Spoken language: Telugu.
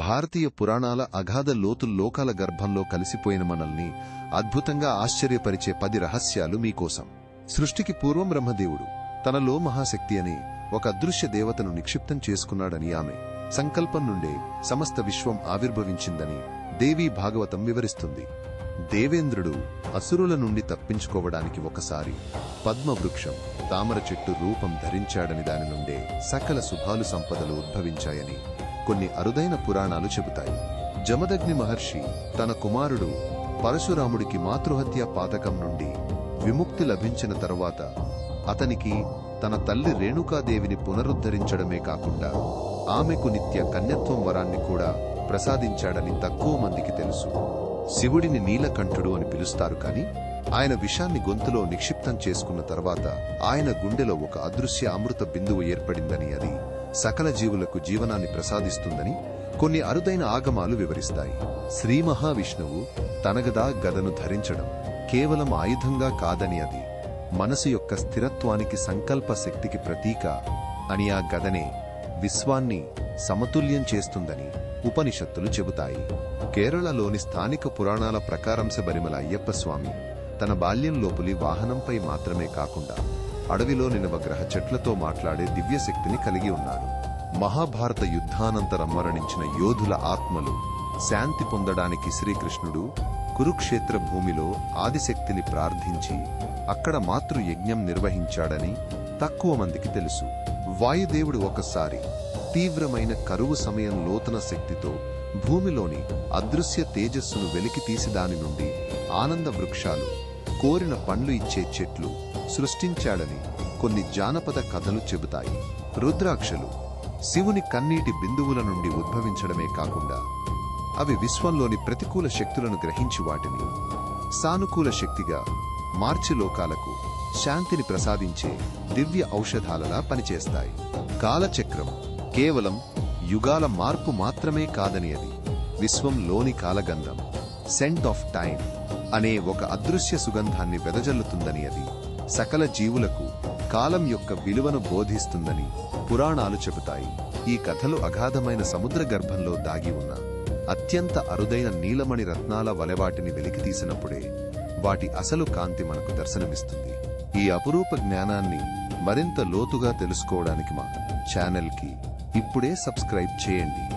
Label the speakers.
Speaker 1: భారతీయ పురాణాల అగాధ లోకాల గర్భంలో కలిసిపోయిన మనల్ని అద్భుతంగా ఆశ్చర్యపరిచే 10 రహస్యాలు మీకోసం. సృష్టికి పూర్వం బ్రహ్మదేవుడు తనలో మహాశక్తి అనే ఒక అదృశ్య దేవతను నిక్షిప్తం చేసుకున్నాడని, ఆమె సంకల్పం నుండే సమస్త విశ్వం ఆవిర్భవించిందని దేవీ భాగవతం వివరిస్తుంది. దేవేంద్రుడు అసురుల నుండి తప్పించుకోవడానికి ఒకసారి పద్మవృక్షం, తామర చెట్టు రూపం ధరించాడని, దాని నుండే సకల శుభాలు సంపదలు ఉద్భవించాయని కొన్ని అరుదైన పురాణాలు చెబుతాయి. జమదగ్ని మహర్షి తన కుమారుడు పరశురాముడికి మాతృహత్యా పాతకం నుండి విముక్తి లభించిన తరువాత అతనికి తన తల్లి రేణుకాదేవిని పునరుద్ధరించడమే కాకుండా ఆమెకు నిత్య కన్యత్వం వరాన్ని కూడా ప్రసాదించాడని తక్కువ మందికి తెలుసు. శివుడిని నీలకంఠుడు అని పిలుస్తారు, కాని ఆయన విషాన్ని గొంతులో నిక్షిప్తం చేసుకున్న తర్వాత ఆయన గుండెలో ఒక అదృశ్య అమృత బిందువు ఏర్పడిందని, అది సకల జీవులకు జీవనాన్ని ప్రసాదిస్తుందని కొన్ని అరుదైన ఆగమాలు వివరిస్తాయి. శ్రీ మహావిష్ణువు తనగదా గదను ధరించడం కేవలం ఆయుధంగా కాదని, అది మనసు యొక్క స్థిరత్వానికి, సంకల్ప శక్తికి ప్రతీక అని, ఆ గదనే విశ్వాన్ని సమతుల్యం చేస్తుందని ఉపనిషత్తులు చెబుతాయి. కేరళలోని స్థానిక పురాణాల ప్రకారం శబరిమల అయ్యప్ప స్వామి తన బాల్యంలోపులి వాహనంపై మాత్రమే కాకుండా అడవిలోని నవగ్రహ చెట్లతో మాట్లాడే దివ్యశక్తిని కలిగి ఉన్నాడు. మహాభారత యుద్ధానంతరం మరణించిన యోధుల ఆత్మలు శాంతి పొందడానికి శ్రీకృష్ణుడు కురుక్షేత్ర భూమిలో ఆదిశక్తిని ప్రార్థించి అక్కడ మాతృయజ్ఞం నిర్వహించాడని తక్కువ మందికి తెలుసు. వాయుదేవుడు ఒకసారి తీవ్రమైన కరువు సమయం లోతన శక్తితో భూమిలోని అదృశ్య తేజస్సును వెలికితీసి దాని నుండి ఆనంద వృక్షాలు, కోరిన పండ్లు ఇచ్చే చెట్లు సృష్టించాడని కొన్ని జానపద కథలు చెబుతాయి. రుద్రాక్షలు శివుని కన్నీటి బిందువుల నుండి ఉద్భవించడమే కాకుండా అవి విశ్వంలోని ప్రతికూల శక్తులను గ్రహించి వాటిని సానుకూల శక్తిగా మార్చి లోకాలకు శాంతిని ప్రసాదించే దివ్య ఔషధాలలా పనిచేస్తాయి. కాలచక్రం కేవలం యుగాల మార్పు మాత్రమే కాదని, అది విశ్వంలోని కాలగంధం, సెంట్ ఆఫ్ టైం అనే ఒక అదృశ్య సుగంధాన్ని వెదజల్లుతుందని, అది సకల జీవులకు కాలం యొక్క విలువను బోధిస్తుందని పురాణాలు చెబుతాయి. ఈ కథలు అగాధమైన సముద్ర గర్భంలో దాగి ఉన్న అత్యంత అరుదైన నీలమణి రత్నాల వలెవాటిని వెలికితీసినప్పుడే వాటి అసలు కాంతి మనకు దర్శనమిస్తుంది. ఈ అపురూప జ్ఞానాన్ని మరింత లోతుగా తెలుసుకోవడానికి మా ఛానల్కి ఇప్పుడే సబ్స్క్రైబ్ చేయండి.